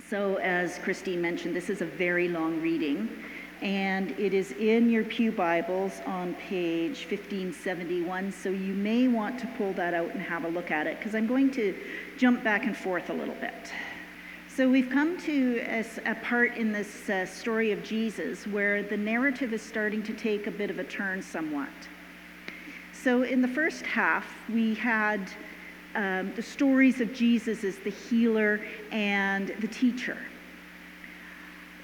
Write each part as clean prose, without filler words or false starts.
So as Christine mentioned, this is a very long reading, and it is in your Pew Bibles on page 1571, so you may want to pull that out and have a look at it, because I'm going to jump back and forth a little bit. So we've come to a part in this story of Jesus where the narrative is starting to take a bit of a turn somewhat. So in the first half, we had the stories of Jesus as the healer and the teacher.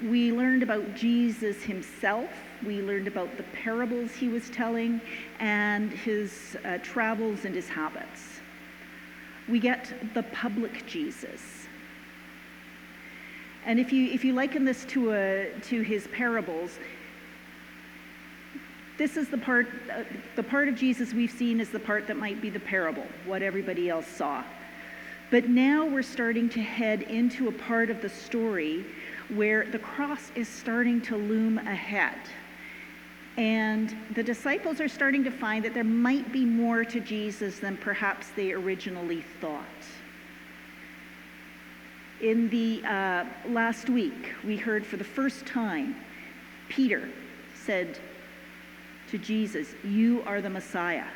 We learned about Jesus himself. We learned about the parables he was telling and his travels and his habits. We get the public Jesus. And if you liken this to his parables, this is the part of Jesus we've seen is the part that might be the parable, what everybody else saw. But now we're starting to head into a part of the story where the cross is starting to loom ahead. And the disciples are starting to find that there might be more to Jesus than perhaps they originally thought. In the last week, we heard for the first time, Peter said to Jesus, "You are the Messiah."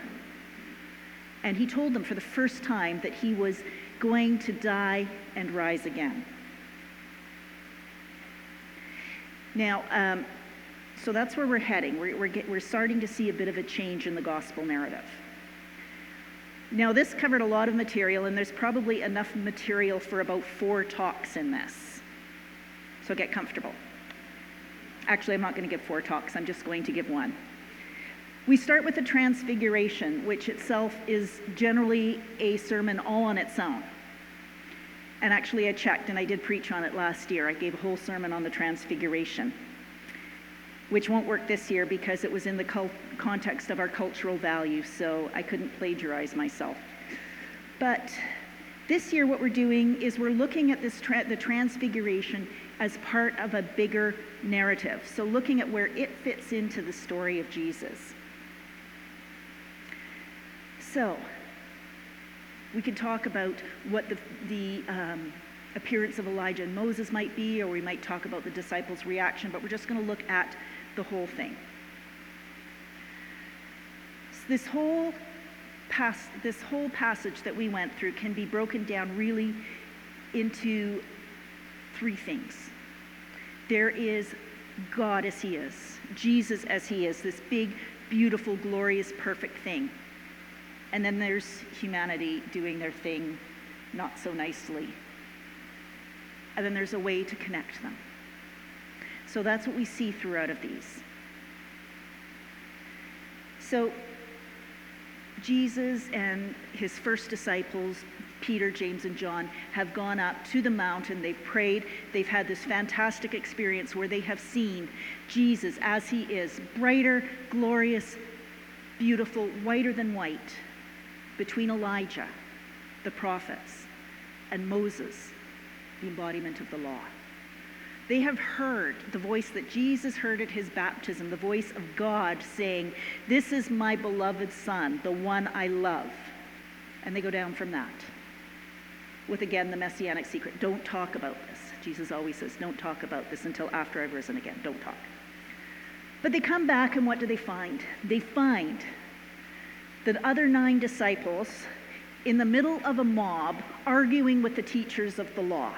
And he told them for the first time that he was going to die and rise again. Now, so that's where we're heading. We're starting to see a bit of a change in the gospel narrative. Now, this covered a lot of material, and there's probably enough material for about 4 talks in this. So get comfortable. Actually, I'm not going to give 4 talks. I'm just going to give one. We start with the Transfiguration, which itself is generally a sermon all on its own. And actually, I checked, and I did preach on it last year. I gave a whole sermon on the Transfiguration, which won't work this year because it was in the context of our cultural values, so I couldn't plagiarize myself. But this year what we're doing is we're looking at the Transfiguration as part of a bigger narrative, so looking at where it fits into the story of Jesus. So we could talk about what the appearance of Elijah and Moses might be, or we might talk about the disciples' reaction, but we're just going to look at the whole thing. So this whole passage that we went through can be broken down really into 3 things. There is God as he is, Jesus as he is, this big, beautiful, glorious, perfect thing. And then there's humanity doing their thing not so nicely. And then there's a way to connect them. So that's what we see throughout of these. So Jesus and his first disciples, Peter, James, and John, have gone up to the mountain. They've prayed. They've had this fantastic experience where they have seen Jesus as he is, brighter, glorious, beautiful, whiter than white, between Elijah, the prophets, and Moses, the embodiment of the law. They have heard the voice that Jesus heard at his baptism, the voice of God saying, "This is my beloved Son, the one I love." And they go down from that with, again, the messianic secret. Don't talk about this. Jesus always says, don't talk about this until after I've risen again. Don't talk. But they come back, and what do they find? They find the other 9 disciples in the middle of a mob arguing with the teachers of the law.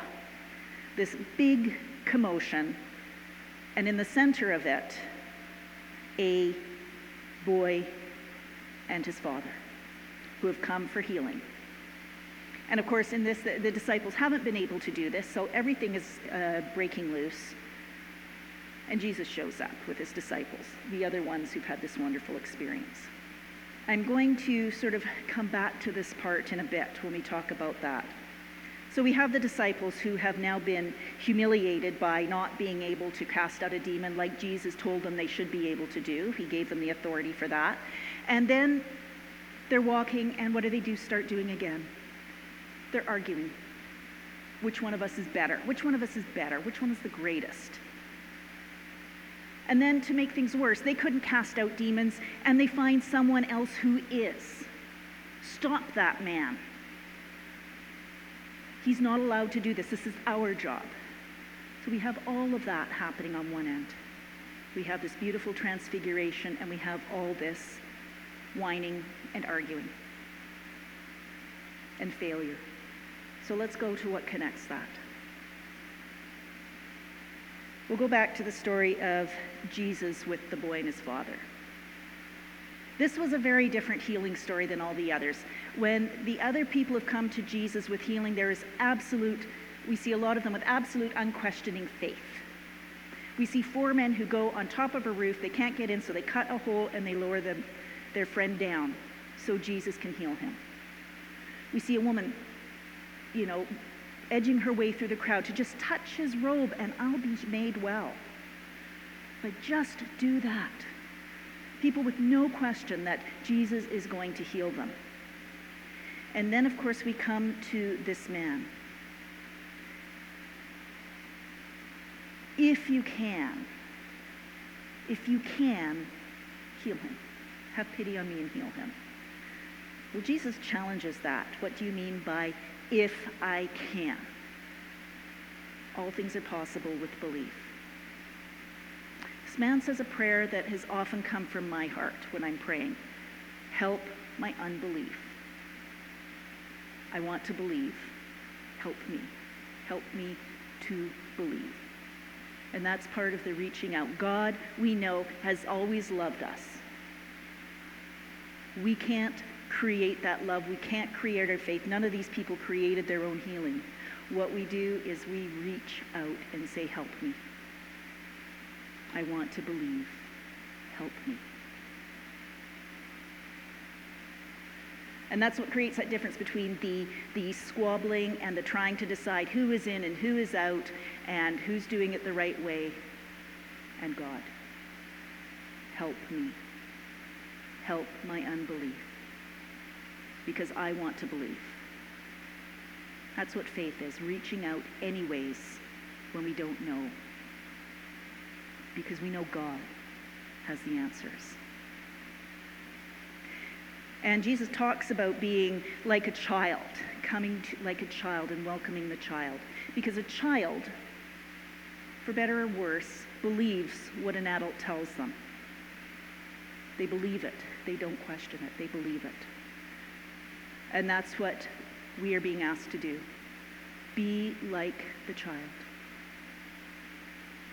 This big commotion, and in the center of it, a boy and his father who have come for healing. And of course, in this, the disciples haven't been able to do this, so everything is breaking loose. And Jesus shows up with his disciples, the other ones who've had this wonderful experience. I'm going to sort of come back to this part in a bit when we talk about that. So we have the disciples who have now been humiliated by not being able to cast out a demon like Jesus told them they should be able to do. He gave them the authority for that. And then they're walking, and what do? Start doing again. They're arguing. Which one of us is better? Which one of us is better? Which one is the greatest? And then to make things worse, they couldn't cast out demons, and they find someone else who is. Stop that man. He's not allowed to do this. This is our job. So we have all of that happening on one end. We have this beautiful transfiguration, and we have all this whining and arguing and failure. So let's go to what connects that. We'll go back to the story of Jesus with the boy and his father. This was a very different healing story than all the others. When the other people have come to Jesus with healing, there is we see a lot of them with absolute unquestioning faith. We see 4 men who go on top of a roof. They can't get in, so they cut a hole and they lower their friend down so Jesus can heal him. We see a woman, edging her way through the crowd to just touch his robe and I'll be made well. But just do that. People with no question that Jesus is going to heal them. And then, of course, we come to this man. If you can, heal him. Have pity on me and heal him. Well, Jesus challenges that. What do you mean by if I can? All things are possible with belief. This man says a prayer that has often come from my heart when I'm praying. Help my unbelief. I want to believe. Help me. Help me to believe. And that's part of the reaching out. God, we know, has always loved us. We can't create that love. We can't create our faith. None of these people created their own healing. What we do is we reach out and say, help me. I want to believe. Help me. And that's what creates that difference between the squabbling and the trying to decide who is in and who is out and who's doing it the right way, and God. Help me. Help my unbelief. Because I want to believe. That's what faith is, reaching out anyways when we don't know. Because we know God has the answers. And Jesus talks about being like a child, coming to like a child and welcoming the child. Because a child, for better or worse, believes what an adult tells them. They believe it. They don't question it. They believe it. And that's what we are being asked to do. Be like the child.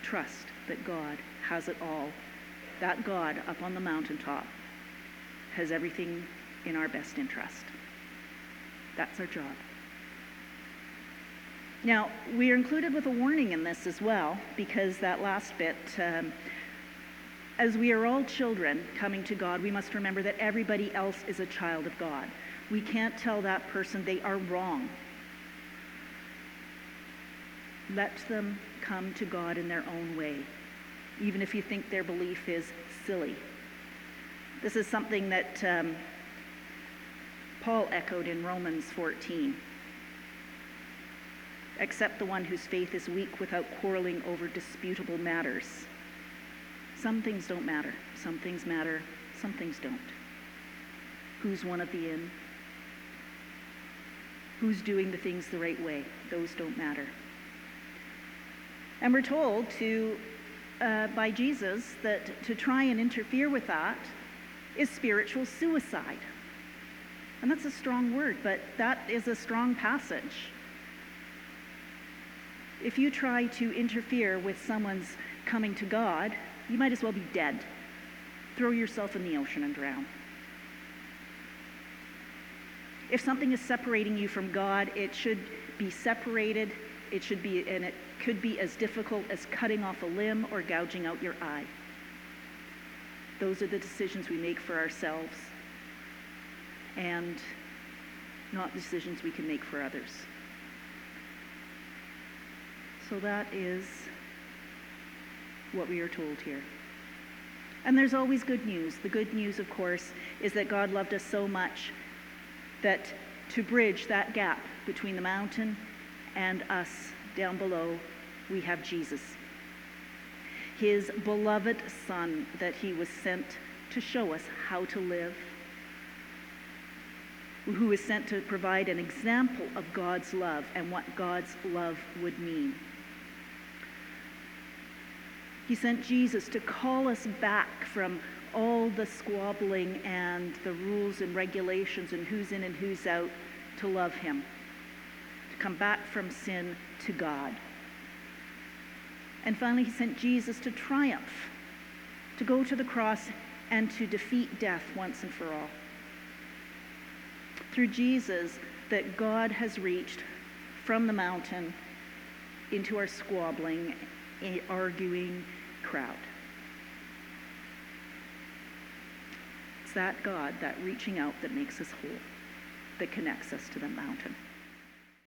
Trust that God has it all. That God up on the mountaintop has everything in our best interest. That's our job. Now, we are included with a warning in this as well, because that last bit, as we are all children coming to God, we must remember that everybody else is a child of God. We can't tell that person they are wrong. Let them come to God in their own way, even if you think their belief is silly. This is something that Paul echoed in Romans 14. Accept the one whose faith is weak without quarreling over disputable matters. Some things don't matter. Some things matter. Some things don't. Who's one of the in? Who's doing the things the right way? Those don't matter. And we're told by Jesus that to try and interfere with that is spiritual suicide. And that's a strong word, but that is a strong passage. If you try to interfere with someone's coming to God, you might as well be dead. Throw yourself in the ocean and drown. If something is separating you from God, it should be separated. It could be as difficult as cutting off a limb or gouging out your eye. Those are the decisions we make for ourselves, and not decisions we can make for others. So that is what we are told here. And there's always good news. The good news, of course, is that God loved us so much that to bridge that gap between the mountain and us down below, we have Jesus, his beloved Son that he was sent to show us how to live, who was sent to provide an example of God's love and what God's love would mean. He sent Jesus to call us back from all the squabbling and the rules and regulations and who's in and who's out, to love him, to come back from sin to God. And finally, he sent Jesus to triumph, to go to the cross and to defeat death once and for all. Through Jesus, that God has reached from the mountain into our squabbling, arguing crowd. It's that God, that reaching out, that makes us whole, that connects us to the mountain.